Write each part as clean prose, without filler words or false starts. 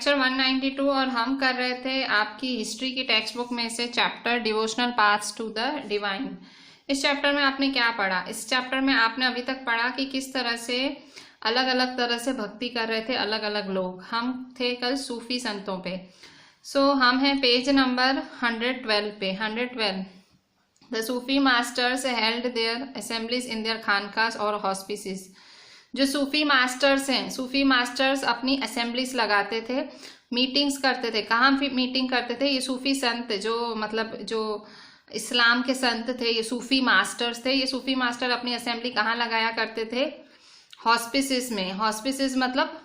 Lecture 192 और हम कर रहे थे आपकी हिस्ट्री की टेक्स्ट बुक में से chapter devotional paths to the divine. इस चैप्टर में आपने क्या पढ़ा? इस चैप्टर में आपने अभी तक पढ़ा कि किस तरह से अलग अलग तरह से भक्ति कर रहे थे अलग अलग लोग। हम थे कल सूफी संतों पे। हम हैं पेज नंबर 112 पे। 112 the Sufi masters held their assemblies in their khanqahs और हॉस्पिसेस। जो सूफी मास्टर्स हैं, सूफी मास्टर्स अपनी असेंबलीज लगाते थे, मीटिंग्स करते थे। कहाँ मीटिंग करते थे? ये सूफी संत जो इस्लाम के संत थे, ये सूफी मास्टर्स थे। ये सूफी मास्टर अपनी असेंबली कहाँ लगाया करते थे? हॉस्पिसेस में। हॉस्पिसेस मतलब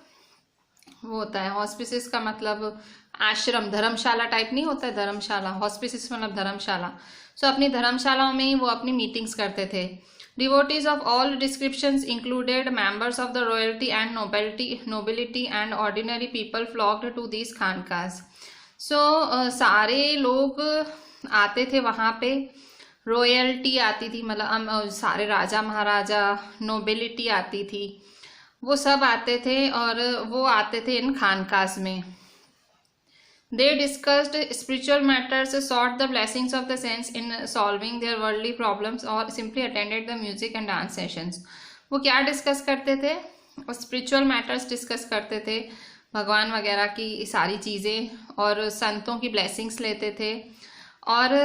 वो होता है, हॉस्पिसेस का मतलब आश्रम, धर्मशाला टाइप नहीं होता है, धर्मशाला। हॉस्पिसेस मतलब धर्मशाला। अपनी धर्मशालाओं में ही वो अपनी मीटिंग्स करते थे। Devotees of all descriptions included members of the royalty and nobility and ordinary people flocked to these khankas. सारे लोग आते थे वहाँ पे। रॉयल्टी आती थी, मतलब सारे राजा महाराजा, नोबिलिटी आती थी, वो सब आते थे और वो आते थे इन खानकास में। They discussed spiritual matters, sought the blessings of the saints in solving their worldly problems, or simply attended the music and dance sessions. वो क्या डिस्कस करते थे? स्पिरिचुअल मैटर्स डिस्कस करते थे, भगवान वगैरह की सारी चीज़ें, और संतों की ब्लेसिंग्स लेते थे और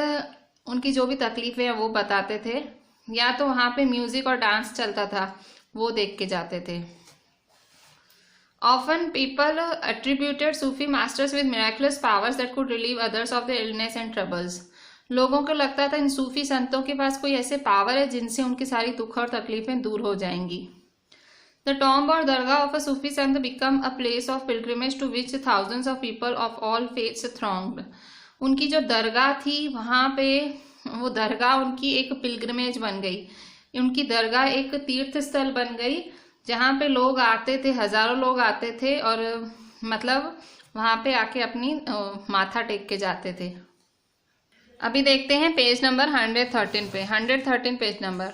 उनकी जो भी तकलीफ़ें हैं वो बताते थे, या तो वहाँ पे म्यूज़िक और डांस चलता था वो देख के जाते थे। Often people attributed Sufi masters with miraculous powers that could relieve others of their illness and troubles. लोगों को लगता था इन सूफी संतों के पास कोई ऐसे पावर है जिनसे उनकी सारी दुख और तकलीफें दूर हो जाएंगी। The tomb or dargah of a Sufi sant become a place of pilgrimage to which thousands of people of all faiths thronged. उनकी जो दरगाह थी वहाँ पे, वो दरगाह उनकी एक पिलग्रिमेज बन गई, उनकी दरगाह एक तीर्थ स्थल बन गई जहाँ पे लोग आते थे, हजारों लोग आते थे और मतलब वहाँ पे आके अपनी माथा टेक के जाते थे। अभी देखते हैं पेज नंबर 113 पे। 113 page number.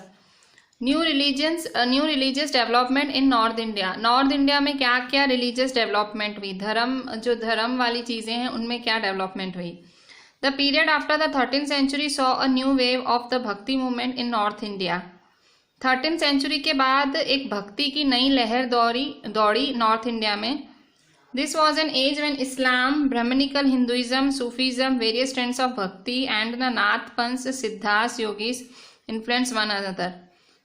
New religious development in north India. North India में क्या क्या रिलीजियस डेवलपमेंट हुई? धर्म वाली चीज़ें हैं उनमें क्या डेवलपमेंट हुई? The period after the 13th century saw a new wave of the bhakti movement in north India. 13th century के बाद एक भक्ति की नई लहर दौड़ी नॉर्थ इंडिया में। This was an age when Islam, brahmanical Hinduism, Sufism, various trends of bhakti and the Nath Panth siddhas yogis influence one another.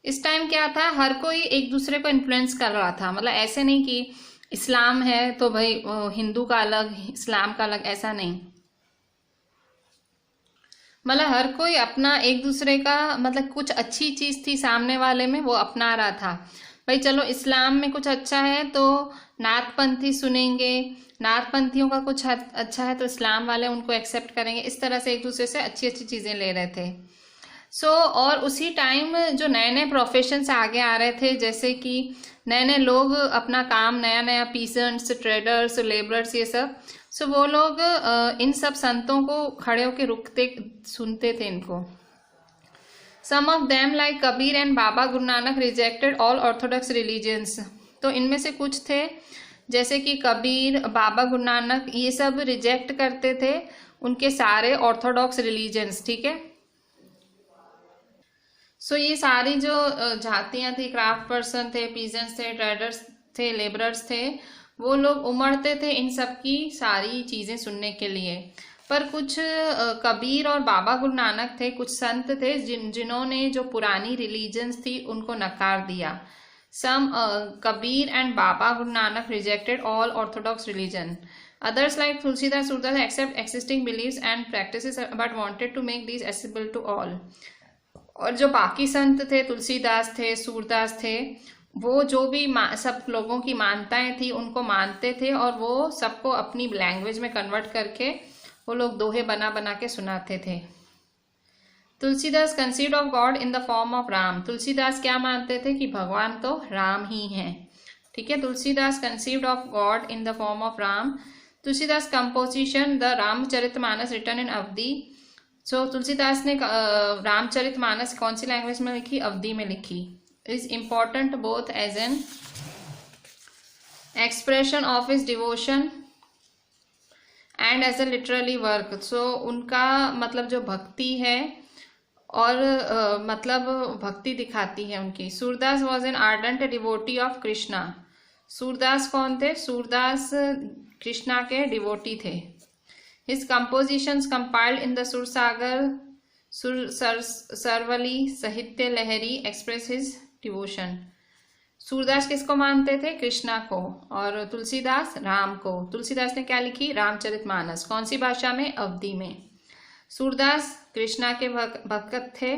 इस टाइम क्या था? हर कोई एक दूसरे को इन्फ्लुएंस कर रहा था। मतलब ऐसे नहीं कि इस्लाम है तो भाई हिंदू का अलग, इस्लाम का अलग, ऐसा नहीं। मतलब हर कोई अपना एक दूसरे का, मतलब कुछ अच्छी चीज थी सामने वाले में वो अपना रहा था। भाई चलो इस्लाम में कुछ अच्छा है तो नाथपंथी सुनेंगे, नाथपंथियों का कुछ अच्छा है तो इस्लाम वाले उनको एक्सेप्ट करेंगे। इस तरह से एक दूसरे से अच्छी अच्छी चीजें ले रहे थे। और उसी टाइम जो नए नए प्रोफेशंस आगे आ रहे थे, जैसे कि नए नए लोग अपना काम, नया नया पीसेंट्स, ट्रेडर्स, लेबरर्स, ये सब। वो लोग इन सब संतों को खड़े होकर रुकते सुनते थे इनको। Some of them like Kabir and Baba Guru Nanak rejected all orthodox religions. तो इनमें से कुछ थे जैसे कि कबीर, बाबा गुरु नानक, ये सब रिजेक्ट करते थे उनके सारे ऑर्थोडॉक्स रिलीजन्स। ठीक है। ये सारी जो जातियां थी, क्राफ्ट पर्सन थे, पीजेंट्स थे, ट्रेडर्स थे, लेबरर्स थे, वो लोग उमड़ते थे इन सब की सारी चीज़ें सुनने के लिए। पर कुछ कबीर और बाबा गुरु नानक थे, कुछ संत थे जिन्होंने जो पुरानी रिलीजन्स थी उनको नकार दिया। सम Kabir and Baba Guru Nanak rejected all Orthodox religion. Others like Tulsidas, Surdas accept existing beliefs and practices but wanted to make these accessible to all. और जो बाकी संत थे, तुलसीदास थे, सूरदास थे, वो जो भी सब लोगों की मान्यताएं थी उनको मानते थे और वो सबको अपनी लैंग्वेज में कन्वर्ट करके वो लोग दोहे बना बना के सुनाते थे। Tulsidas conceived of God in the form of Ram. Tulsidas क्या मानते थे? कि भगवान तो राम ही हैं। ठीक है। Tulsidas conceived of God in the form of Ram. Tulsidas composition the Ramcharitmanas written in Awadhi. Tulsidas ने रामचरितमानस कौन सी लैंग्वेज में लिखी? अवधी में लिखी। Is important both as an expression of his devotion and as a literally work. So उनका मतलब जो भक्ति है और मतलब भक्ति दिखाती है उनकी। Surdas was an ardent devotee of Krishna. Surdas कौन थे? सूरदास कृष्णा के डिवोटी थे। His compositions compiled in the Sursagar Saravali Sahitya Lahari express his devotion. Surdas किसको मानते थे? कृष्णा को। और तुलसीदास राम को। तुलसीदास ने क्या लिखी? रामचरितमानस। कौन सी भाषा में? अवधी में। सूरदास कृष्णा के भक्त थे।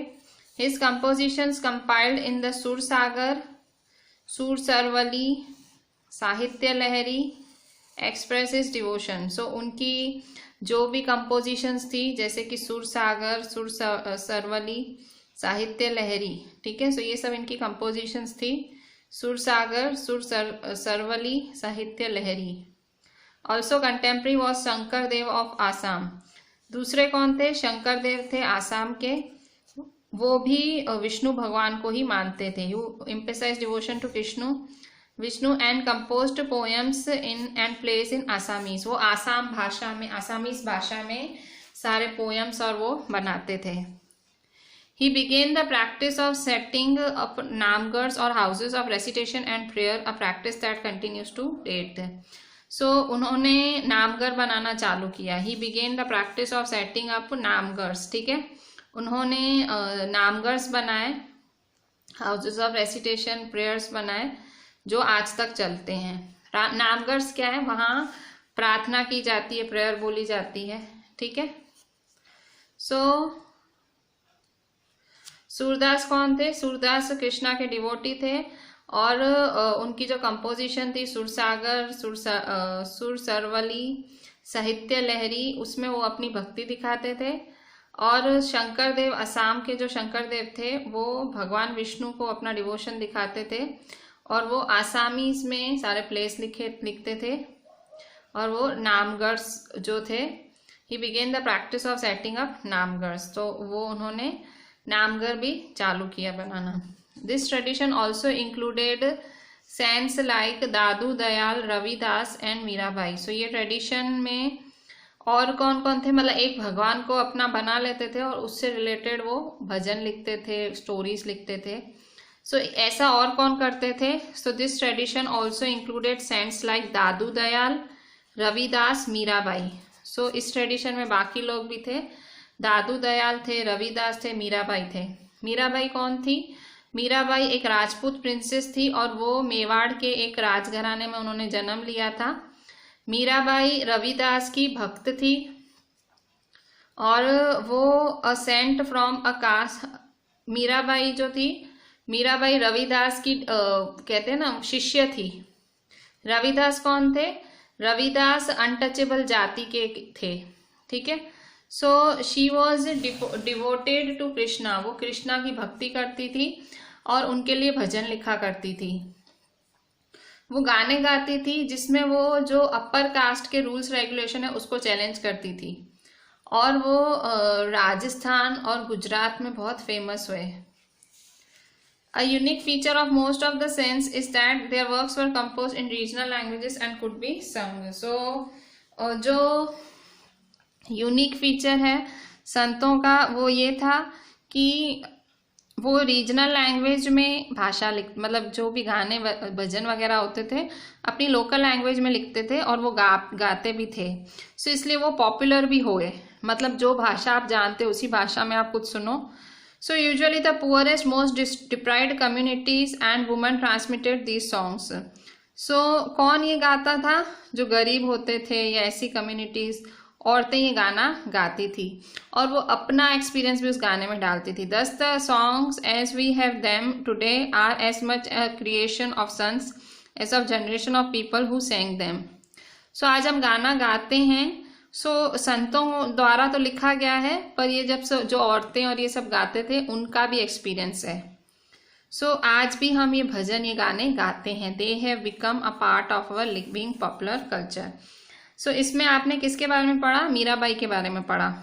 His compositions compiled in the Sursagar Sursaravali Sahitya Lahari express his devotion. So उनकी जो भी कंपोजिशंस थी जैसे कि सुरसागर सुरसरवली साहित्य लहरी, ठीक है, सो ये सब इनकी कंपोजिशंस थी। Sursagar Sursaravali Sahitya Lahari. Also contemporary was Shankar Dev of Assam. दूसरे कौन थे? शंकर देव थे आसाम के। वो भी विष्णु भगवान को ही मानते थे। You emphasise devotion to Vishnu and composed poems in and plays in Assamese. वो आसाम भाषा में, आसामीज भाषा में सारे पोएम्स और वो बनाते थे। He began the practice of setting up namgars or houses of recitation and prayer, a practice that continues to date. So उन्होंने नामगर बनाना चालू किया। He began the practice of setting up namgars, ठीक है, उन्होंने नामगर्स बनाए, हाउसेस ऑफ रेसिटेशन प्रेयर्स बनाए जो आज तक चलते हैं। नामगर्स क्या है? वहाँ प्रार्थना की जाती है, प्रेयर बोली जाती है, ठीक है। सूरदास कौन थे? सूरदास कृष्णा के डिवोटी थे और उनकी जो कंपोजिशन थी सुरसागर सुरसरवली साहित्य लहरी, उसमें वो अपनी भक्ति दिखाते थे। और शंकर देव, असम के जो शंकर देव थे, वो भगवान विष्णु को अपना डिवोशन दिखाते थे और वो आसामीज में सारे प्लेस लिखते थे। और वो नामगर्स जो थे, he began the practice of setting up namghars, तो वो उन्होंने नामगर भी चालू किया बनाना। This tradition also included saints like Dadu Dayal, Ravidas and Mirabai. So ये ट्रेडिशन में और कौन कौन थे? मतलब एक भगवान को अपना बना लेते थे और उससे रिलेटेड वो भजन लिखते थे, स्टोरीज लिखते थे। सो ऐसा और कौन करते थे? So this tradition also included saints like Dadu Dayal, Ravidas, Mirabai. So इस ट्रेडिशन में बाकी लोग भी थे। दादू दयाल थे, रविदास थे, मीराबाई थे। मीराबाई कौन थी? मीराबाई एक राजपूत प्रिंसेस थी और वो मेवाड़ के एक राजघराने में उन्होंने जन्म लिया था। मीराबाई रविदास की भक्त थी और वो a saint from a caste. Mirabai जो थी, मीराबाई रविदास की कहते हैं ना, शिष्य थी। रविदास कौन थे? रविदास अनटचेबल जाति के थे, ठीक है। So she was devoted to Krishna. वो कृष्णा की भक्ति करती थी और उनके लिए भजन लिखा करती थी। वो गाने गाती थी जिसमें वो जो अपर कास्ट के रूल्स रेगुलेशन है उसको चैलेंज करती थी और वो राजस्थान और गुजरात में बहुत फेमस हुए। A unique feature of most of the saints is that their works were composed in regional languages and could be sung. So जो यूनिक फीचर है संतों का वो ये था कि वो रीजनल लैंग्वेज में भाषा मतलब जो भी गाने भजन वगैरह होते थे अपनी लोकल लैंग्वेज में लिखते थे और वो गाते भी थे। सो इसलिए वो पॉपुलर भी हुए। मतलब जो भाषा आप जानते हो उसी भाषा में आप कुछ सुनो। So usually the poorest most deprived communities and women transmitted these songs. So कौन ये गाता था? जो गरीब होते थे या ऐसी कम्युनिटीज, औरतें ये गाना गाती थी और वो अपना एक्सपीरियंस भी उस गाने में डालती थी। Thus the songs as we have them today are as much a creation of sons as of generation of people who sang them. So आज हम गाना गाते हैं, सो संतों द्वारा तो लिखा गया है, पर ये जब जो औरतें और ये सब गाते थे उनका भी एक्सपीरियंस है। सो आज भी हम ये भजन, ये गाने गाते हैं। They have become a part of our living popular culture. So इसमें आपने किसके बारे में पढ़ा? मीराबाई के बारे में पढ़ा,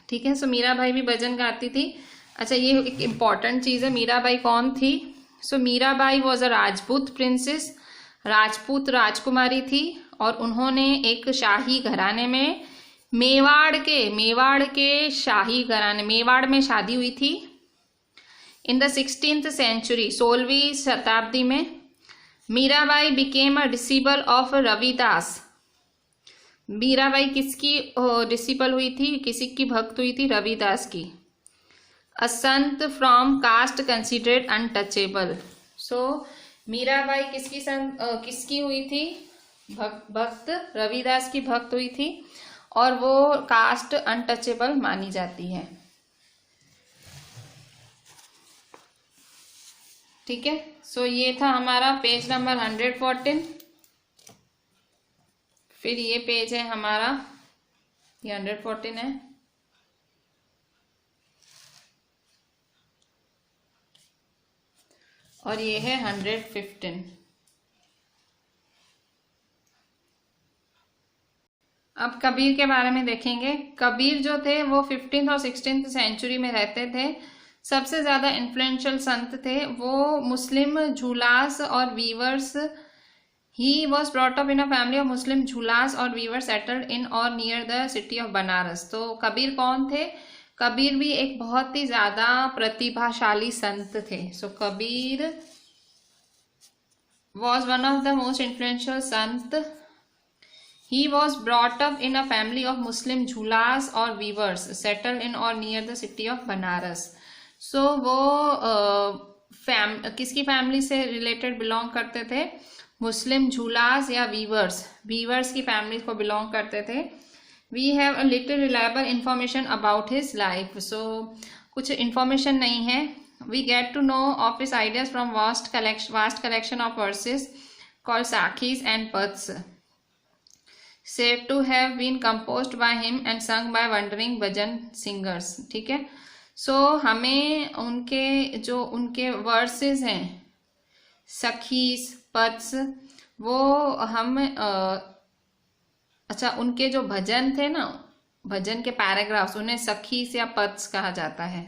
ठीक है। सो मीराबाई भी भजन गाती थी। अच्छा, ये एक इम्पॉर्टेंट चीज़ है। मीराबाई कौन थी? So Mirabai was a Rajput princess, Rajput राजकुमारी थी और उन्होंने एक शाही घराने में मेवाड़ के शाही घराने मेवाड़ में शादी हुई थी। इन द 16th century 16वीं शताब्दी में Mirabai became a disciple of Ravidas. Mirabai किसकी डिसिपल हुई थी, किसी की भक्त हुई थी? रविदास की। अ संत फ्रॉम कास्ट कंसिडर्ड अनटचेबल। सो मीराबाई किसकी हुई थी? भक्त रविदास की भक्त हुई थी और वो कास्ट अनटचेबल मानी जाती है। ठीक है, सो ये था हमारा पेज नंबर 114। फिर ये पेज है हमारा, ये 114 है। और ये है 115। अब कबीर के बारे में देखेंगे। कबीर जो थे वो 15th और 16th सेंचुरी में रहते थे। सबसे ज़्यादा इन्फ्लुएंशियल संत थे वो मुस्लिम झूलास और weavers. He was brought up in a family of Muslim julahas और वीवर सेटल्ड इन और near the city of Banaras. तो कबीर कौन थे? कबीर भी एक बहुत ही ज़्यादा प्रतिभाशाली संत थे। So Kabir was one of the most influential sant. He was brought up in a family of Muslim julahas और weavers settled in or near the city of Banaras. So वो किसकी फैमिली से रिलेटेड बिलोंग करते थे? मुस्लिम झूलास या वीवर्स की फैमिली को बिलोंग करते थे। We have a little reliable information about his life। So कुछ information नहीं है। We get to know of his ideas from vast collection of verses called Sakhis and Pads, said to have been composed by him and sung by wandering bhajan singers। ठीक है, सो हमें उनके versus हैं सखीस पद्स, वो हम अच्छा उनके जो भजन थे ना, भजन के पैराग्राफ्स, उन्हें सखीस या पद्स कहा जाता है।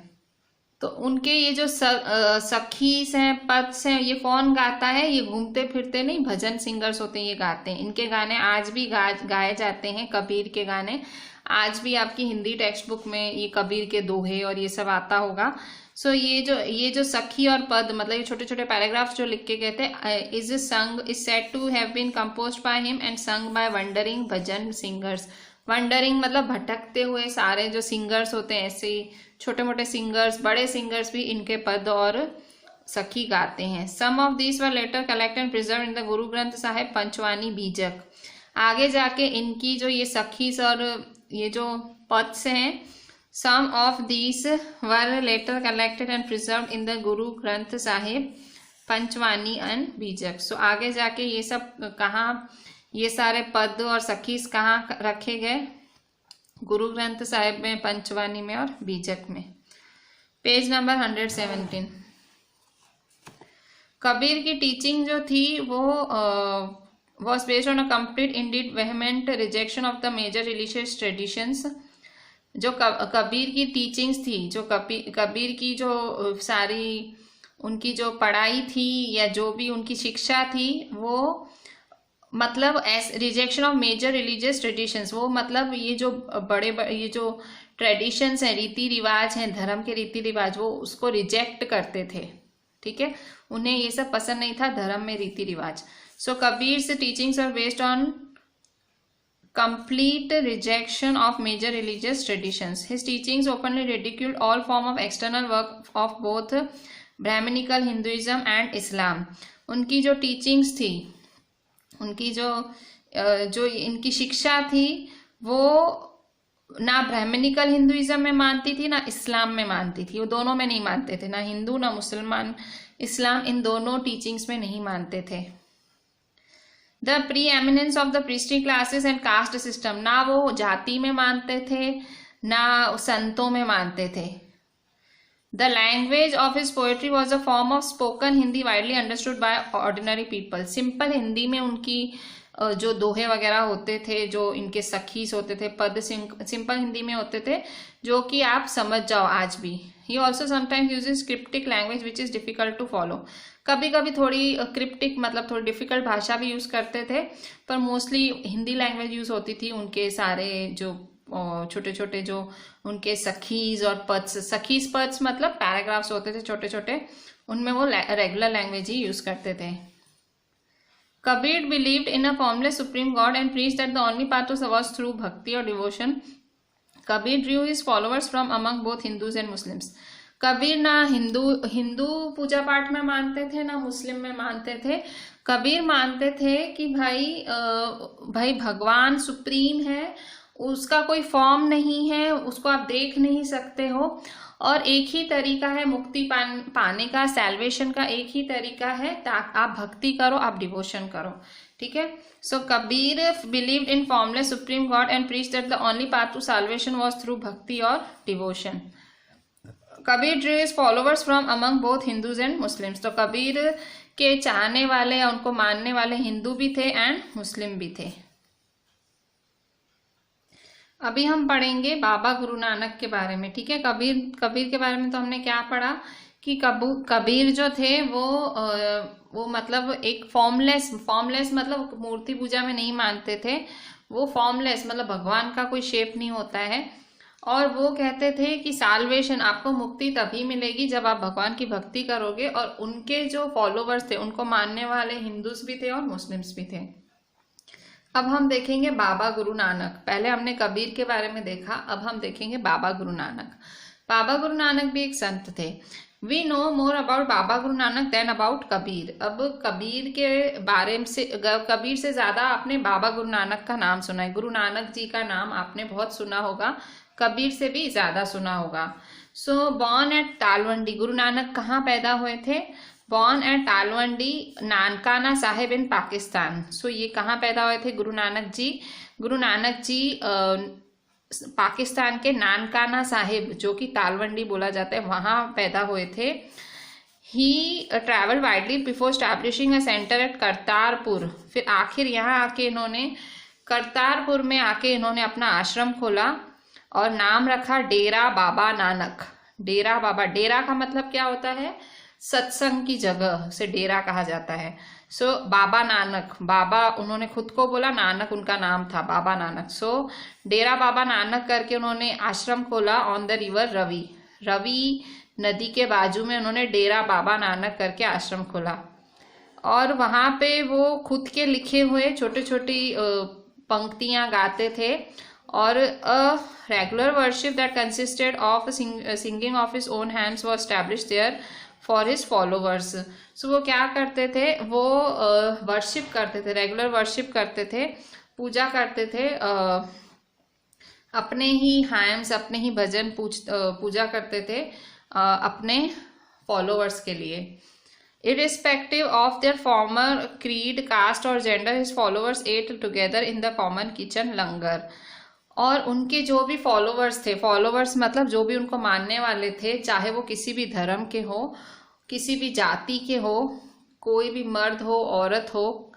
तो उनके ये जो सखीस हैं पद्स हैं, ये कौन गाता है? ये घूमते फिरते नहीं भजन सिंगर्स होते हैं, ये गाते हैं। इनके गाने आज भी गाए जाते हैं। कबीर के गाने आज भी आपकी हिंदी टेक्स्ट बुक में ये कबीर के दोहे और ये सब आता होगा। सो ये जो सखी और पद मतलब ये छोटे छोटे पैराग्राफ्स जो लिख के गए थे, is said to have been composed by him and sung by wandering bhajan singers. Wandering मतलब भटकते हुए सारे जो सिंगर्स होते हैं, ऐसे ही छोटे मोटे सिंगर्स, बड़े सिंगर्स भी इनके पद और सखी गाते हैं। Some of these were later collected and preserve in the Guru Granth Sahib पंचवानी बीजक। आगे जाके इनकी जो ये सखीस और ये जो पद्स हैं, some of these were later collected and preserve in the Guru Granth Sahib पंचवानी and बीजक। सो आगे जाके ये सब कहाँ, ये सारे पद और सखीस कहाँ रखे गए? गुरु ग्रंथ साहिब में, पंचवानी में और बीजक में। Page number 117। कबीर की टीचिंग जो थी वो was based on a complete indeed vehement rejection of the major religious traditions. जो कबीर की टीचिंग्स थी, जो कबीर की जो सारी उनकी जो पढ़ाई थी या जो भी उनकी शिक्षा थी, वो मतलब rejection of major religious traditions, वो मतलब ये जो ये जो ट्रेडिशंस हैं, रीति रिवाज हैं, धर्म के रीति रिवाज, वो उसको रिजेक्ट करते थे। ठीक है, उन्हें ये सब पसंद नहीं था धर्म में रीति रिवाज। So Kabir's teachings are based on complete rejection of major religious traditions. His teachings openly ridiculed all form of external work of both Brahminical Hinduism and Islam. उनकी जो टीचिंग्स थी, उनकी जो इनकी शिक्षा थी, वो ना ब्राह्मणिकल हिंदुइज्म में मानती थी ना इस्लाम में मानती थी। वो दोनों में नहीं मानते थे, ना हिंदू ना मुसलमान, इस्लाम, इन दोनों टीचिंग्स में नहीं मानते थे। The preeminence of the priestly classes and caste system, ना वो जाति में मानते थे ना संतों में मानते थे। The language of his poetry was a form of spoken Hindi widely understood by ordinary people. Simple Hindi में उनकी जो दोहे वगैरह होते थे, जो इनके सखीस होते थे, पद सिंपल हिंदी में होते थे, जो कि आप समझ जाओ आज भी। He also sometimes uses cryptic language which is difficult to follow. कभी कभी थोड़ी क्रिप्टिक मतलब थोड़ी डिफिकल्ट भाषा भी यूज़ करते थे, पर मोस्टली हिंदी लैंग्वेज यूज़ होती थी। उनके सारे जो छोटे छोटे जो उनके सखीज और पद्स मतलब पैराग्राफ्स होते थे छोटे छोटे, उनमें वो रेगुलर लैंग्वेज ही यूज़ करते थे। Kabir believed in a formless supreme God and preached that the only path to was through bhakti or devotion. Kabir drew his followers from among both Hindus and Muslims. Kabir ना हिंदू पूजा पाठ में मानते थे ना मुस्लिम में मानते थे। कबीर मानते थे कि भाई भगवान सुप्रीम है, उसका कोई फॉर्म नहीं है, उसको आप देख नहीं सकते हो, और एक ही तरीका है मुक्ति पाने का, सैल्वेशन का एक ही तरीका है, आप भक्ति करो, आप डिवोशन करो। ठीक है। So Kabir believed in formless supreme God and preached that the only path to salvation was through bhakti और devotion. Kabir drew his followers from among both Hindus and Muslims. तो कबीर के चाहने वाले या उनको मानने वाले हिंदू भी थे एंड मुस्लिम भी थे। अभी हम पढ़ेंगे बाबा गुरु नानक के बारे में। ठीक है। कबीर के बारे में तो हमने क्या पढ़ा कि कबीर जो थे वो मतलब एक फॉर्मलेस मतलब मूर्ति पूजा में नहीं मानते थे। वो फॉर्मलेस मतलब भगवान का कोई शेप नहीं होता है, और वो कहते थे कि साल्वेशन, आपको मुक्ति तभी मिलेगी जब आप भगवान की भक्ति करोगे। और उनके जो फॉलोवर्स थे, उनको मानने वाले हिंदूज भी थे और मुस्लिम्स भी थे। अब हम देखेंगे बाबा गुरु नानक। पहले हमने कबीर के बारे में देखा, अब हम देखेंगे बाबा गुरु नानक। बाबा गुरु नानक भी एक संत थे। We know more about Baba Guru Nanak then about Kabir. अब कबीर के बारे में कबीर से ज्यादा आपने बाबा गुरु नानक का नाम सुना है। गुरु नानक जी का नाम आपने बहुत सुना होगा, कबीर से भी ज्यादा सुना होगा। सो बॉर्न एट तालवंडी। गुरु नानक कहाँ पैदा हुए थे? बॉर्न एट तालवंडी, नानकाना साहिब इन पाकिस्तान। सो ये कहाँ पैदा हुए थे गुरु नानक जी? गुरु नानक जी पाकिस्तान के नानकाना साहिब, जो कि तालवंडी बोला जाता है, वहाँ पैदा हुए थे। He travel widely before establishing a centre at Kartarpur. फिर आखिर यहाँ आके इन्होंने करतारपुर में आके इन्होंने अपना आश्रम खोला और नाम रखा डेरा बाबा नानक। डेरा बाबा, डेरा का मतलब क्या होता है? सत्संग की जगह से डेरा कहा जाता है। सो बाबा नानक, बाबा उन्होंने खुद को बोला, नानक उनका नाम था, बाबा नानक। सो डेरा बाबा नानक करके उन्होंने आश्रम खोला on the river Ravi. Ravi नदी के बाजू में उन्होंने डेरा बाबा नानक करके आश्रम खोला, और वहाँ पे वो खुद के लिखे हुए छोटी छोटी पंक्तियाँ गाते थे। और a regular worship that consisted of singing of his own hands was established there for his followers. So वो क्या करते थे? वो वर्शिप करते थे, रेगुलर वर्शिप करते थे, पूजा करते थे, अपने ही हैम्स, अपने ही भजन पूजा करते थे अपने फॉलोवर्स के लिए। Irrespective of their former creed, caste और gender, his followers ate together in the common kitchen langar. और उनके जो भी फॉलोवर्स थे, फॉलोवर्स मतलब जो भी उनको मानने वाले थे, चाहे वो किसी भी धर्म के हो, किसी भी जाति के हो, कोई भी मर्द हो औरत हो,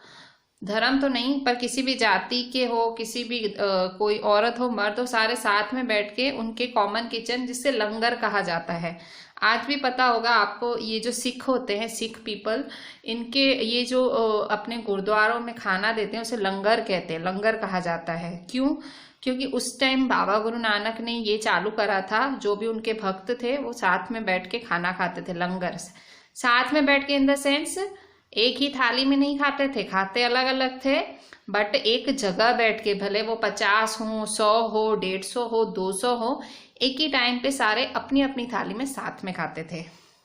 धर्म तो नहीं पर किसी भी जाति के हो, किसी भी कोई औरत हो मर्द हो, सारे साथ में बैठ के उनके कॉमन किचन, जिससे लंगर कहा जाता है। आज भी पता होगा आपको, ये जो सिख होते हैं, सिख पीपल, इनके ये जो अपने गुरुद्वारों में खाना देते हैं उसे लंगर कहते हैं, लंगर कहा जाता है। क्यों? क्योंकि उस टाइम बाबा गुरु नानक ने ये चालू करा था, जो भी उनके भक्त थे वो साथ में बैठ के खाना खाते थे, लंगर। साथ में बैठ के इन द सेंस एक ही थाली में नहीं खाते थे, खाते अलग अलग थे, बट एक जगह बैठ के, भले वो 50 हो, 100 हो, 150 हो, 200 हो, एक ही टाइम पे सारे अपनी अपनी थाली में साथ में खाते थे।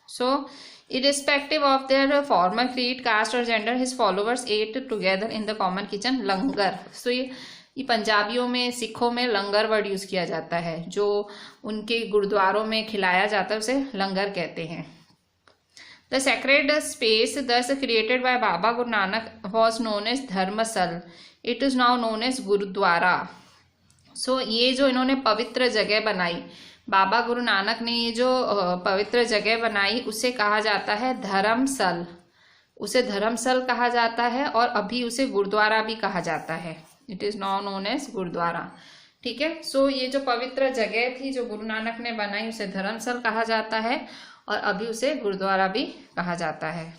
सो irrespective of their former creed, caste or gender, his followers ate together in the common kitchen, लंगर। सो ये पंजाबियों में, सिखों में लंगर वर्ड यूज किया जाता है, जो उनके गुरुद्वारों में खिलाया जाता है उसे लंगर कहते हैं। The sacred space thus created by Baba Guru Nanak was known as dharmsal. It is now known as gurdwara. So ये जो इन्होंने पवित्र जगह बनाई, बाबा गुरु नानक ने ये जो पवित्र जगह बनाई, उसे कहा जाता है धर्मसल। उसे धर्मसल कहा जाता है और अभी उसे गुरुद्वारा भी कहा जाता है। It is now known as gurdwara. ठीक है। सो ये जो पवित्र जगह थी जो गुरु नानक ने बनाई उसे धर्मस्थल कहा जाता है और अभी उसे गुरुद्वारा भी कहा जाता है।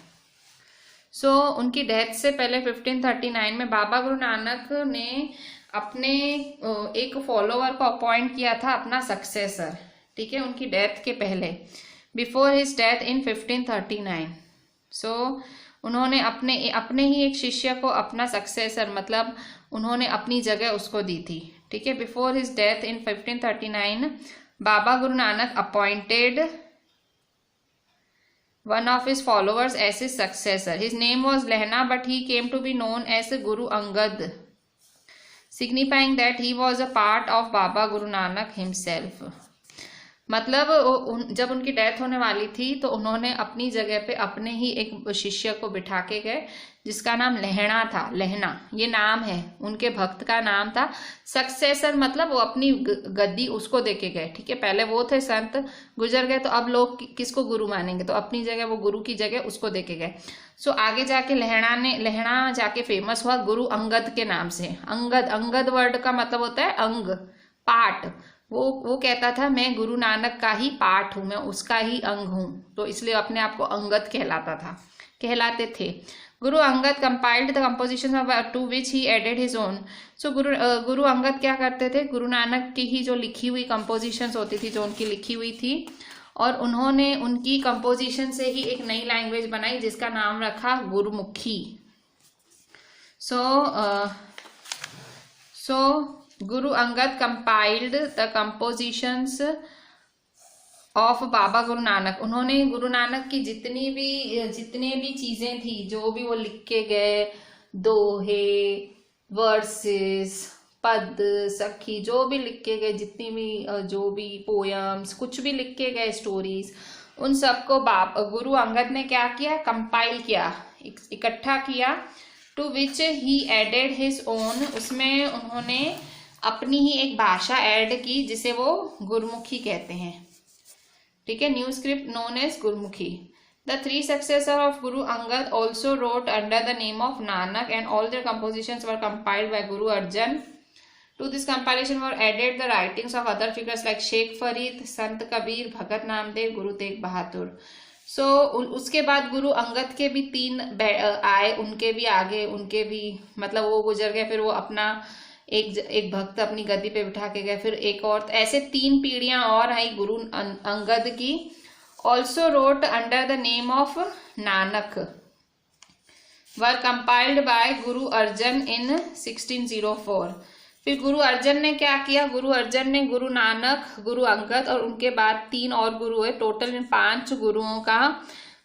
सो उनकी डेथ से पहले 1539 में बाबा गुरु नानक ने अपने एक फॉलोवर को अपॉइंट किया था अपना सक्सेसर, ठीक है, उनकी डेथ के पहले, बिफोर हिज डेथ इन 1539। सो उन्होंने अपने ही एक शिष्य को अपना सक्सेसर मतलब उन्होंने अपनी जगह उसको दी थी, ठीक है। Before his death in 1539 Baba Guru Nanak appointed one of his followers as his successor. His name was Lehna, but he came to be known as Guru Angad, signifying that he was a part of Baba Guru Nanak himself. मतलब जब उनकी death होने वाली थी तो उन्होंने अपनी जगह पे अपने ही एक शिष्य को बिठा के गए जिसका नाम लहणा था। लहना ये नाम है, उनके भक्त का नाम था। सक्सेसर मतलब वो अपनी गद्दी उसको देके गए, ठीक है। पहले वो थे संत, गुजर गए, तो अब लोग किसको गुरु मानेंगे, तो अपनी जगह वो गुरु की जगह उसको देके गए। सो आगे जाके लहणा जाके फेमस हुआ गुरु अंगद के नाम से। अंगद वर्ड का मतलब होता है अंग, पार्ट। वो कहता था मैं गुरु नानक का ही पार्ट हूं, मैं उसका ही अंग हूं, तो इसलिए अपने आप को अंगद कहलाते थे। Guru Angad compiled the composition to which he added his own. So Guru Angad क्या करते थे, गुरु नानक की ही जो लिखी हुई कंपोजिशंस होती थी, जो उनकी लिखी हुई थी, और उन्होंने उनकी कंपोजिशन से ही एक नई लैंग्वेज बनाई जिसका नाम रखा गुरुमुखी। सो Guru Angad compiled the compositions of बाबा गुरु नानक। उन्होंने गुरु नानक की जितने भी चीजें थी, जो भी वो लिख के गए, दोहे, वर्सेस, पद, सखी, जो भी लिख के गए, जितनी भी जो भी पोयम्स, कुछ भी लिख के गए, स्टोरीज, उन सबको गुरु अंगद ने क्या किया, कंपाइल किया, इकट्ठा किया। To which he added his own, उसमें उन्होंने अपनी ही एक भाषा ऐड की जिसे वो गुरुमुखी कहते हैं, ठीक है। New script known as Gurmukhi. The three successor of Guru Angad also wrote under the name of Nanak and all their compositions were compiled by Guru Arjan. To this compilation were added the writings of other figures like Shaikh Farid, Sant Kabir, भगत नामदेव, गुरु तेग बहादुर। सो उसके बाद गुरु अंगद के भी 3 आए, उनके भी आगे, उनके भी मतलब वो गुजर गए, फिर वो अपना एक भक्त अपनी गद्दी पे बिठा के गए, फिर एक और, ऐसे 3 पीढ़ियां और आई गुरु अंगद की। Also wrote under the name of Nanak, were compiled by Guru अर्जन इन 1604। फिर गुरु अर्जन ने क्या किया, गुरु अर्जन ने गुरु नानक, गुरु अंगद और उनके बाद 3 और गुरु है, टोटल इन 5 गुरुओं का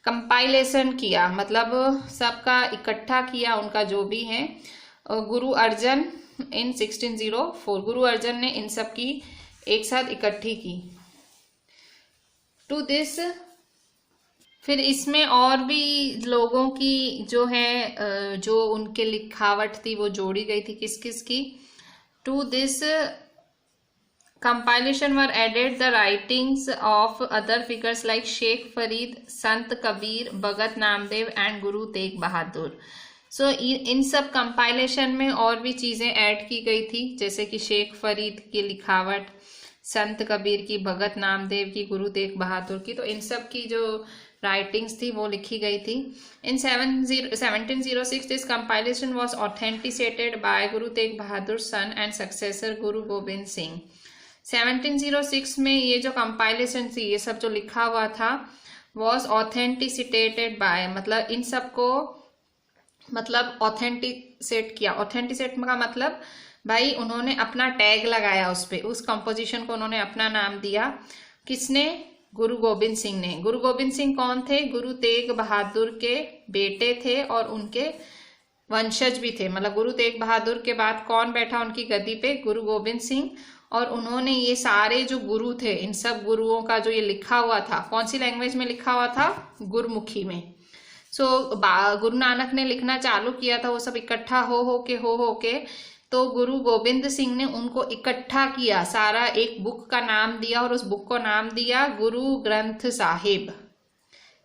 कंपाइलेशन किया, मतलब सबका इकट्ठा किया, उनका जो भी है। गुरु अर्जन इन 1604, गुरु अर्जन ने इन सब की एक साथ इकट्ठी की। टू दिस, फिर इसमें और भी लोगों की जो है जो उनके लिखावट थी वो जोड़ी गई थी, किस किस की। To this compilation were added the writings of other figures like Sheikh Farid, Sant Kabir, Bhagat Namdev and Guru Tegh Bahadur। सो इन सब कंपाइलेशन में और भी चीज़ें ऐड की गई थी, जैसे कि शेख फरीद की लिखावट, संत कबीर की, भगत नामदेव की, गुरु तेग बहादुर की, तो इन सब की जो राइटिंग्स थी वो लिखी गई थी। In 1706 this compilation was authenticated by Guru Tegh Bahadur son and successor Guru Gobind Singh. 1706 में ये जो कंपाइलेशन थी, ये सब जो लिखा हुआ था, वॉज ऑथेंटिसिटेटेड बाय, मतलब इन सबको मतलब ऑथेंटिसेट किया। ऑथेंटिसेट का मतलब भाई उन्होंने अपना टैग लगाया उस पे, उस कंपोजिशन को उन्होंने अपना नाम दिया। किसने? गुरु गोबिंद सिंह ने। गुरु गोबिंद सिंह कौन थे? गुरु तेग बहादुर के बेटे थे और उनके वंशज भी थे। मतलब गुरु तेग बहादुर के बाद कौन बैठा उनकी गद्दी पे? गुरु गोबिंद सिंह। और उन्होंने ये सारे जो गुरु थे, इन सब गुरुओं का जो ये लिखा हुआ था, कौन सी लैंग्वेज में लिखा हुआ था? गुरुमुखी में। गुरु नानक ने लिखना चालू किया था, वो सब इकट्ठा हो के तो गुरु गोबिंद सिंह ने उनको इकट्ठा किया, सारा एक बुक का नाम दिया और उस बुक को नाम दिया गुरु ग्रंथ साहिब।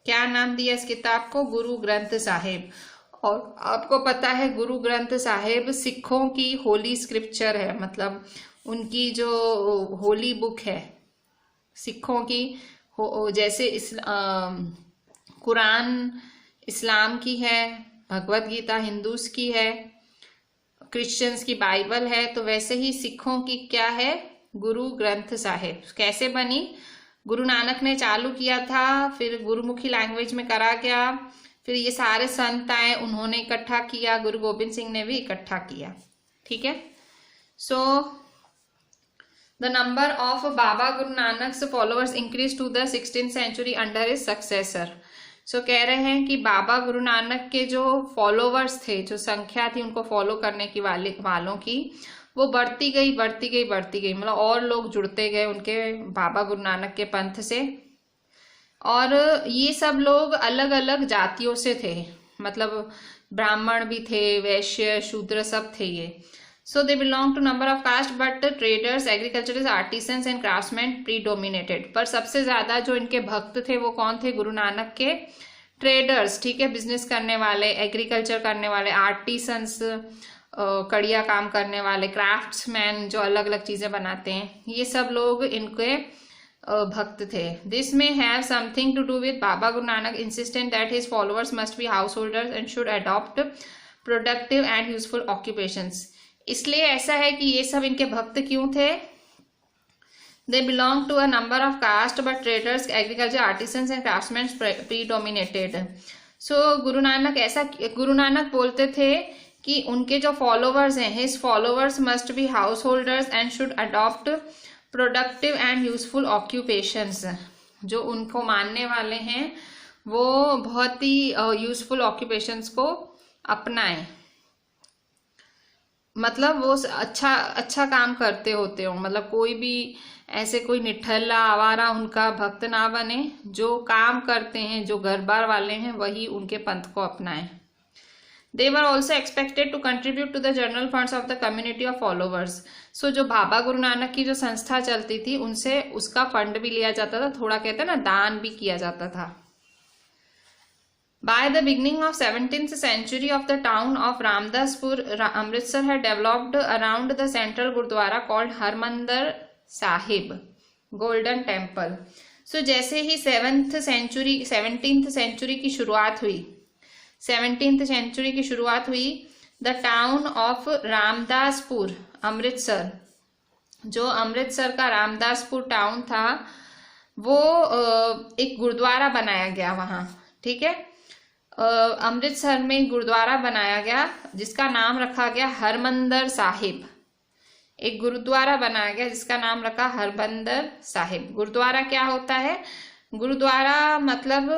क्या नाम दिया इस किताब को? गुरु ग्रंथ साहिब। और आपको पता है गुरु ग्रंथ साहिब सिखों की होली स्क्रिप्चर है, मतलब उनकी जो होली बुक है सिखों की, जैसे कुरान इस्लाम की है, भगवत गीता हिंदूज की है, क्रिश्चियंस की बाइबल है, तो वैसे ही सिखों की क्या है, गुरु ग्रंथ साहिब। कैसे बनी? गुरु नानक ने चालू किया था, फिर गुरुमुखी लैंग्वेज में करा गया, फिर ये सारे संत आए, उन्होंने इकट्ठा किया, गुरु गोबिंद सिंह ने भी इकट्ठा किया। ठीक है। So the number of Baba Guru Nanak followers increase to the 16th century under his successor. So कह रहे हैं कि बाबा गुरु नानक के जो फॉलोवर्स थे, जो संख्या थी उनको फॉलो करने की वालों की, वो बढ़ती गई बढ़ती गई बढ़ती गई, मतलब और लोग जुड़ते गए उनके बाबा गुरु नानक के पंथ से। और ये सब लोग अलग अलग जातियों से थे, मतलब ब्राह्मण भी थे, वैश्य शूद्र सब थे ये। So they belong to number of caste but traders agricultural artisans and craftsman predominated. पर सबसे ज्यादा जो इनके भक्त थे वो कौन थे? गुरु नानक के ट्रेडर्स, ठीक है, बिजनेस करने वाले, एग्रीकल्चर करने वाले, आर्टिसंस कड़िया काम करने वाले, क्राफ्ट्समैन जो अलग अलग चीजें बनाते हैं, ये सब लोग इनके भक्त थे। This may have something to do with Baba Guru Nanak insistent that his followers must be householders and should adopt productive and useful occupations. इसलिए ऐसा है कि ये सब इनके भक्त क्यों थे? They belong to a number of caste but traders agriculture artisans and craftsman predominated. So Guru Nanak बोलते थे कि उनके जो फॉलोवर्स हैं, his followers must be householders and should adopt productive and useful occupations. जो उनको मानने वाले हैं वो बहुत ही यूजफुल ऑक्यूपेशंस को अपनाएं, मतलब वो अच्छा काम करते होते हो, मतलब कोई भी ऐसे कोई निठल्ला आवारा उनका भक्त ना बने, जो काम करते हैं, जो घर बार वाले हैं, वही उनके पंथ को अपनाएं। They were also expected to contribute to the general funds of the community of followers. So जो बाबा गुरु नानक की जो संस्था चलती थी उनसे उसका फंड भी लिया जाता था, थोड़ा कहते हैं ना दान भी किया जाता था। By the beginning of 17th century of the town of Ramdaspur, Amritsar had developed around the central Gurdwara called Harmandir Sahib, Golden Temple. So जैसे ही 17th century की शुरुआत हुई, 17th century की शुरुआत हुई, the town of Ramdaspur, Amritsar, जो अमृतसर का Ramdaspur town था, वो एक गुरुद्वारा बनाया गया वहाँ। ठीक है, अमृतसर में गुरुद्वारा बनाया गया जिसका नाम रखा गया हरमंदर साहिब। एक गुरुद्वारा बनाया गया जिसका नाम रखा हरमंदर साहिब। गुरुद्वारा क्या होता है? गुरुद्वारा मतलब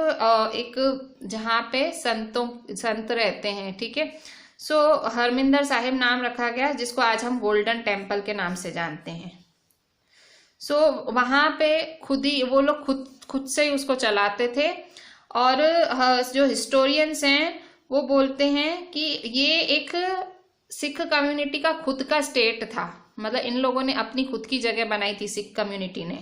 एक जहाँ पे संत रहते हैं। ठीक है, सो हरमिंदर साहिब नाम रखा गया जिसको आज हम गोल्डन टेम्पल के नाम से जानते हैं। सो वहाँ पे वो लोग खुद से ही उसको चलाते थे। और जो हिस्टोरियंस हैं वो बोलते हैं कि ये एक सिख कम्युनिटी का खुद का स्टेट था, मतलब इन लोगों ने अपनी खुद की जगह बनाई थी सिख कम्युनिटी ने।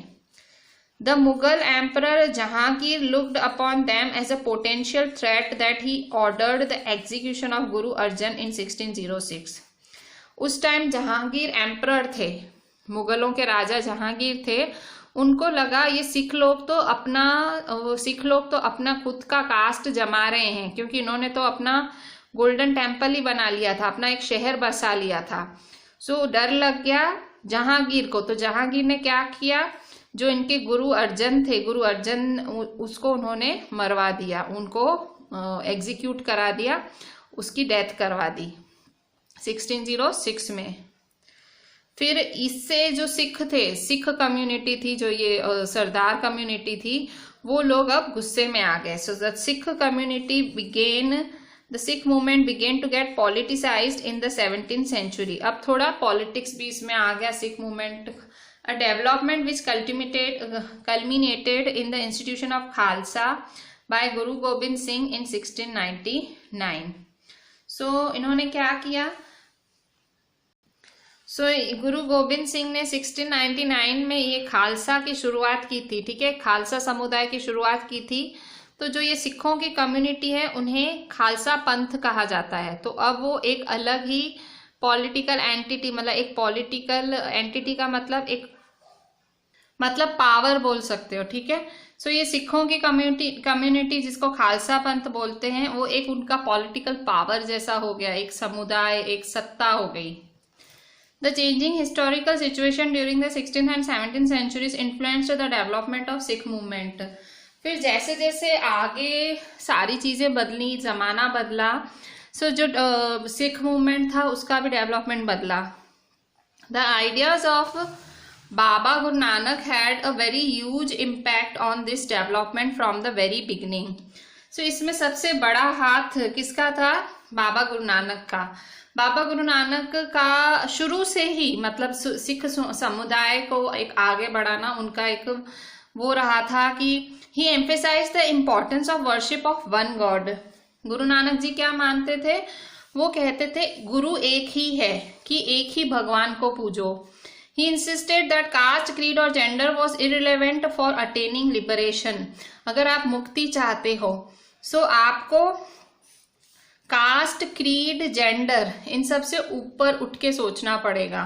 The Mughal Emperor Jahangir looked upon them as a potential threat that he ordered the execution of Guru Arjan in 1606. उस टाइम जहांगीर एम्परर थे, मुगलों के राजा जहांगीर थे, उनको लगा ये सिख लोग तो अपना खुद का कास्ट जमा रहे हैं, क्योंकि इन्होंने तो अपना गोल्डन टेम्पल ही बना लिया था, अपना एक शहर बसा लिया था। सो डर लग गया जहांगीर को। तो जहांगीर ने क्या किया, जो इनके गुरु अर्जन थे, गुरु अर्जन उसको उन्होंने मरवा दिया, उनको एग्जीक्यूट करा दिया, उसकी डेथ करवा दी 1606 में। फिर इससे जो सिख थे, सिख कम्युनिटी थी, जो ये सरदार कम्युनिटी थी, वो लोग अब गुस्से में आ गए। So the Sikh community the Sikh movement began to get politicised in the 17th century। अब थोड़ा पॉलिटिक्स भी इसमें आ गया Sikh movement. A development which culminated in the institution of Khalsa by Guru Gobind Singh in 1699. So इन्होंने क्या किया? गुरु गोबिंद सिंह ने 1699 में ये खालसा की शुरुआत की थी। ठीक है, खालसा समुदाय की शुरुआत की थी। तो जो ये सिखों की कम्युनिटी है उन्हें खालसा पंथ कहा जाता है। तो अब वो एक अलग ही पॉलिटिकल एंटिटी, मतलब एक पॉलिटिकल एंटिटी का मतलब पावर बोल सकते हो, ठीक है। सो ये सिखों की कम्युनिटी जिसको खालसा पंथ बोलते हैं, वो एक उनका पॉलिटिकल पावर जैसा हो गया, एक समुदाय, एक सत्ता हो गई। The changing historical situation during the 16th and 17th centuries influenced the development of Sikh movement. फिर जैसे जैसे आगे सारी चीज़ें बदली, ज़माना बदला, सो जो सिख मूवमेंट था उसका भी डेवलपमेंट बदला। The ideas of Baba Guru Nanak had a very huge impact on this development from the very beginning. So इसमें सबसे बड़ा हाथ किसका था? बाबा गुरु नानक का। बाबा गुरु नानक का शुरू से ही मतलब सिख समुदाय को एक आगे बढ़ाना उनका एक वो रहा था कि he emphasize the importance of worship of one God. Guru Nanak जी क्या मानते थे? वो कहते थे गुरु एक ही है, कि एक ही भगवान को पूजो। He insisted that caste, creed और gender was irrelevant for attaining liberation. अगर आप मुक्ति चाहते हो, सो आपको कास्ट, क्रीड, जेंडर इन सब से ऊपर उठ के सोचना पड़ेगा।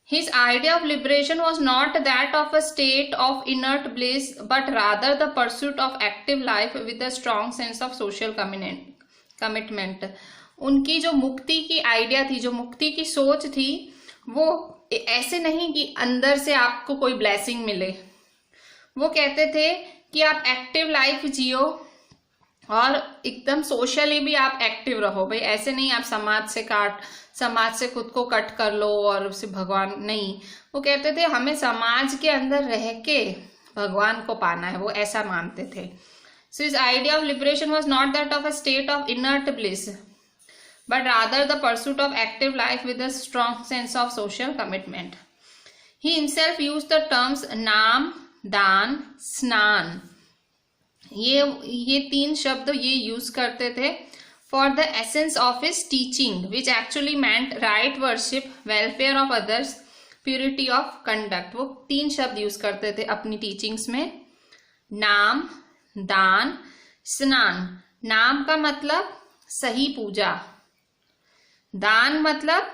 His idea of liberation was not that of a state of inert bliss, but rather the pursuit of active life with a strong sense of social commitment. उनकी जो मुक्ति की आइडिया थी, जो मुक्ति की सोच थी, वो ऐसे नहीं कि अंदर से आपको कोई ब्लेसिंग मिले। वो कहते थे कि आप एक्टिव लाइफ जियो और एकदम सोशली भी आप एक्टिव रहो। भाई ऐसे नहीं आप समाज से खुद को कट कर लो और उसे भगवान नहीं। वो कहते थे हमें समाज के अंदर रह के भगवान को पाना है, वो ऐसा मानते थे। So his idea of liberation was not that of a state of inert bliss, but rather the pursuit of active life with a strong sense of social commitment. He himself used the terms नाम, दान, स्नान, ये तीन शब्द ये use करते थे for the essence of his teaching, which actually meant right worship, welfare of others, purity of conduct. वो तीन शब्द यूज करते थे अपनी टीचिंग्स में, नाम, दान, स्नान। नाम का मतलब सही पूजा, दान मतलब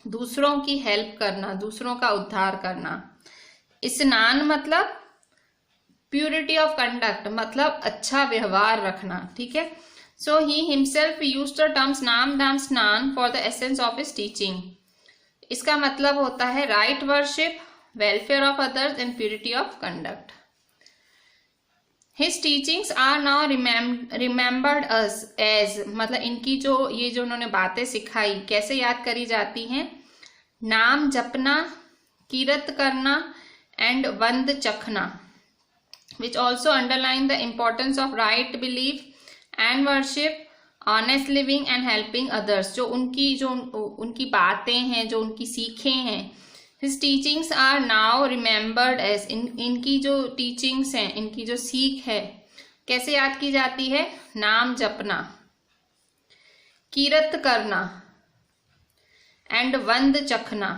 दूसरों की हेल्प करना, दूसरों का उद्धार करना, स्नान मतलब प्योरिटी ऑफ कंडक्ट मतलब अच्छा व्यवहार रखना, ठीक है। So he himself used the terms nam, dan, snan for the essence of his teaching. इसका मतलब होता है right worship, welfare of others and purity of conduct. His teachings are now remembered as मतलब इनकी जो उन्होंने बातें सिखाई कैसे याद करी जाती हैं? नाम जपना, कीरत करना एंड वंद चखना, which also underline the importance of right belief and worship, honest living and helping others. जो उनकी बातें हैं, जो उनकी सीखें हैं, His teachings are now remembered as इनकी जो टीचिंग्स हैं, इनकी जो सीख है कैसे याद की जाती है? नाम जपना, कीरत करना एंड वंद चखना,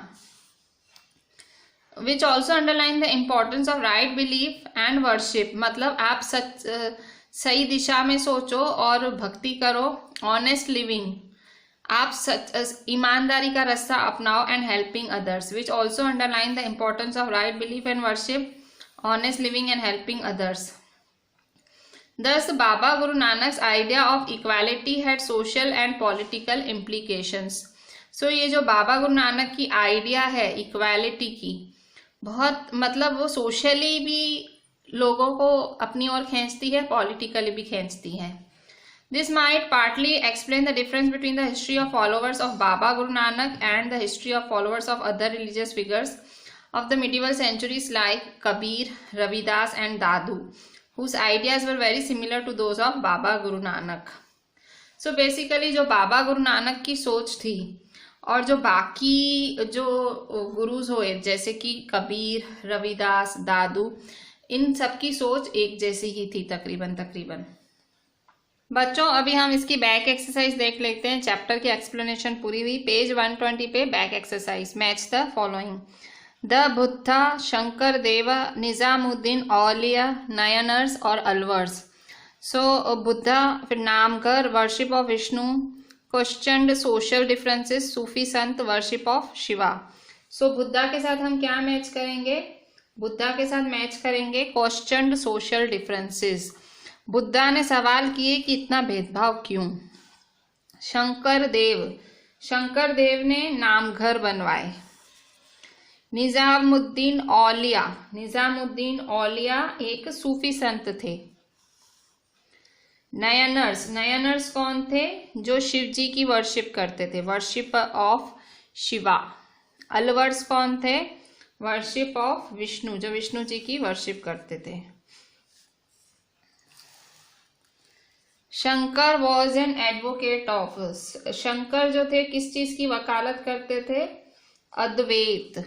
which also underline the importance of right belief and worship. मतलब आप सही दिशा में सोचो और भक्ति करो, honest living आप ईमानदारी का रास्ता अपनाओ and helping others, which also underline the importance of right belief and worship, honest living and helping others. Thus, Baba Guru Nanak's idea of equality had social and political implications. So ये जो बाबा गुरु नानक की idea है equality की, बहुत मतलब वो socially भी लोगों को अपनी ओर खींचती है, पॉलिटिकली भी खींचती है। This might partly explain the difference between the history of followers of Baba Guru Nanak and the history of followers of other religious figures of the medieval centuries like Kabir, Ravidas and Dadu, whose ideas were very similar to those of Baba Guru Nanak. So basically जो बाबा गुरु नानक की सोच थी और जो बाकी जो गुरुज हुए जैसे कि कबीर, रविदास, दादू, इन सब की सोच एक जैसी ही थी तकरीबन। बच्चों अभी हम इसकी बैक एक्सरसाइज देख लेते हैं। चैप्टर की एक्सप्लेनेशन पूरी हुई। पेज 120 पे back exercise. Match the following: the Buddha, Shankar Deva, Nizamuddin, Auliya, Nayanars और अलवर्स। सो बुद्धा, फिर namghar, worship of Vishnu, questioned social differences, Sufi sant, worship of Shiva. So Buddha के साथ हम क्या मैच करेंगे? बुद्धा के साथ मैच करेंगे क्वेश्चनड सोशल डिफरेंसेस। बुद्धा ने सवाल किए कि इतना भेदभाव क्यों? शंकर देव ने नामघर बनवाए। निजामुद्दीन औलिया एक सूफी संत थे। नयनर्स कौन थे? जो शिव जी की वर्शिप करते थे, वर्शिप ऑफ शिवा। अलवर्स कौन थे? वर्शिप ऑफ विष्णु, जो विष्णु जी की वर्शिप करते थे। Shankar was an advocate of, Shankar जो थे किस चीज की वकालत करते थे? Advaita.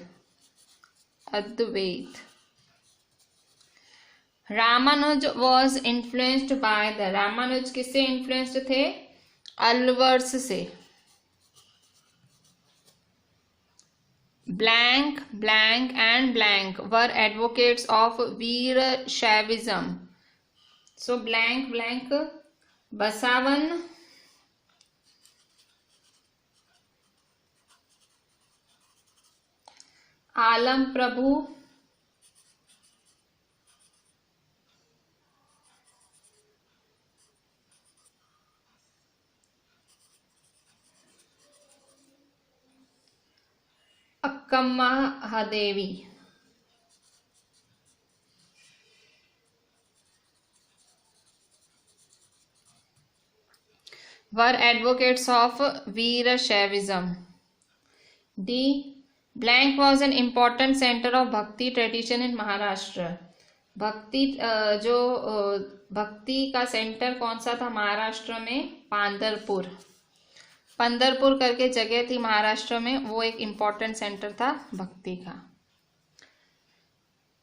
Ramanuja was influenced by the, Ramanuja किससे इन्फ्लुएंस्ड थे? अलवर्स से। Blank and blank were advocates of Virashaivism. So blank Basavanna, Allama Prabhu, Akka Mahadevi. Were advocates of Virashaivism. D, blank was an important centre of bhakti tradition in Maharashtra. Bhakti का सेंटर कौन सा था महाराष्ट्र में? पंदरपुर करके जगह थी महाराष्ट्र में, वो एक इम्पॉर्टेंट सेंटर था भक्ति का।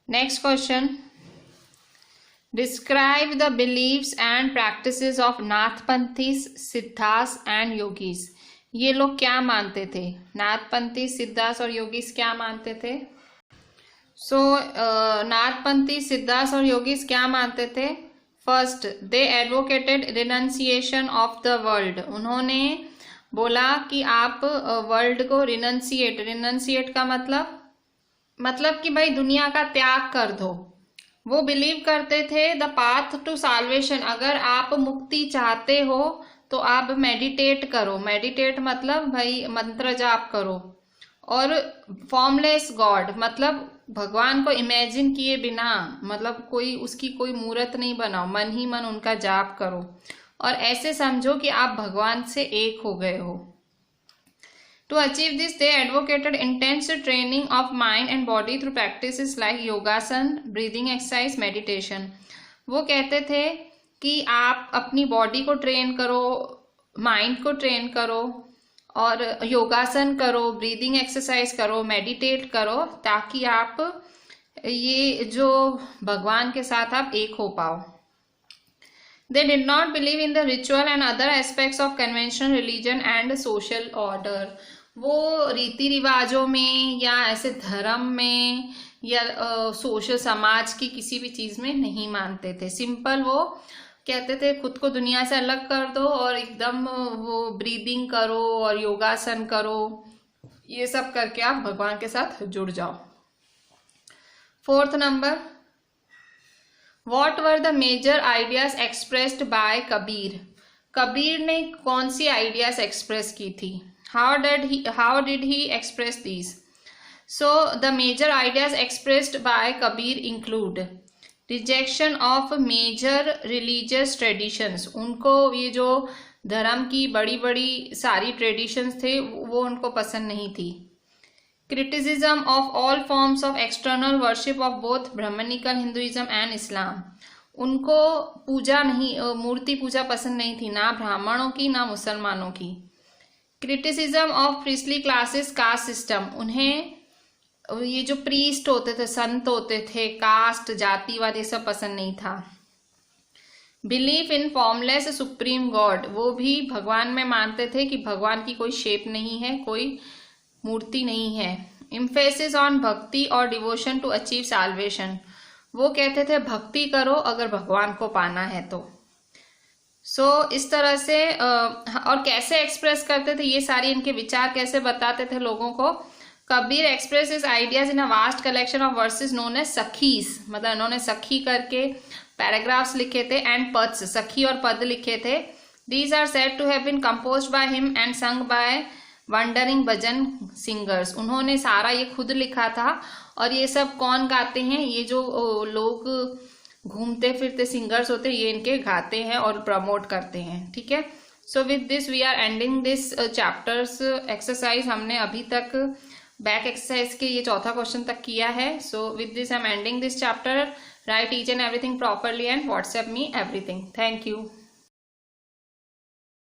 Next question, describe the beliefs and practices of Nathpanthis, Siddhas and yogis. ये लोग क्या मानते थे? नाथपंथी, सिद्धास और योगीज क्या मानते थे? नाथपंथी, सिद्धास और योगीज क्या मानते थे? First, they advocated renunciation of the world. उन्होंने बोला कि आप वर्ल्ड को रिनंसिएट का मतलब कि भाई दुनिया का त्याग कर दो। वो बिलीव करते थे द पाथ टू साल्वेशन, अगर आप मुक्ति चाहते हो तो आप मेडिटेट करो। मेडिटेट मतलब भाई मंत्र जाप करो। और फॉर्मलेस गॉड मतलब भगवान को इमेजिन किए बिना, मतलब उसकी कोई मूर्त नहीं बनाओ, मन ही मन उनका जाप करो और ऐसे समझो कि आप भगवान से एक हो गए हो। To achieve this, they advocated intense training of mind and body through practices like योगासन, breathing exercise, meditation. वो कहते थे कि आप अपनी बॉडी को ट्रेन करो, माइंड को ट्रेन करो और योगासन करो, ब्रीदिंग एक्सरसाइज करो, मेडिटेट करो, ताकि आप ये जो भगवान के साथ आप एक हो पाओ। They did not believe in the ritual and other aspects of conventional religion and social order. वो रीति रिवाजों में या ऐसे धर्म में या सोशल समाज की किसी भी चीज में नहीं मानते थे। सिंपल वो कहते थे खुद को दुनिया से अलग कर दो और एकदम वो ब्रीदिंग करो और योगासन करो, ये सब करके आप भगवान के साथ जुड़ जाओ। Fourth number, What were the major ideas expressed by Kabir? Kabir ने कौन सी आइडियाज एक्सप्रेस की थी? How did he express these? So the major ideas expressed by Kabir include rejection of major religious traditions. उनको ये जो धर्म की बड़ी बड़ी सारी ट्रेडिशंस थे वो उनको पसंद नहीं थी। Criticism of all forms of external worship of both Brahmanical Hinduism and Islam. उनको मूर्ति पूजा पसंद नहीं थी, ना ब्राह्मणों की ना मुसलमानों की। Criticism of priestly classes, caste system. उन्हें ये जो प्रीस्ट होते थे, संत होते थे, कास्ट जातिवाद ये सब पसंद नहीं था। Belief in formless supreme God. वो भी भगवान में मानते थे कि भगवान की कोई शेप नहीं है, कोई मूर्ति नहीं है। Emphasis on भक्ति और डिवोशन टू अचीव साल्वेशन। वो कहते थे भक्ति करो अगर भगवान को पाना है तो। इस तरह से और कैसे एक्सप्रेस करते थे, ये सारी इनके विचार कैसे बताते थे लोगों को। Kabir expresses ideas in a vast collection of verses known as sakhis, मतलब इन्होंने सखी करके पैराग्राफ्स लिखे थे, एंड पद्स, सखी और पद लिखे थे। These are said to have been composed by him and sung by wandering bhajan singers. उन्होंने सारा ये खुद लिखा था, और ये सब कौन गाते हैं, ये जो लोग घूमते फिरते सिंगर्स होते हैं, ये इनके गाते हैं और प्रमोट करते हैं। ठीक है, so with this we are ending this chapters exercise. हमने अभी तक बैक एक्सरसाइज के ये चौथा क्वेश्चन तक किया है। So with this I am ending this chapter. Right each and everything properly and WhatsApp me everything. Thank you.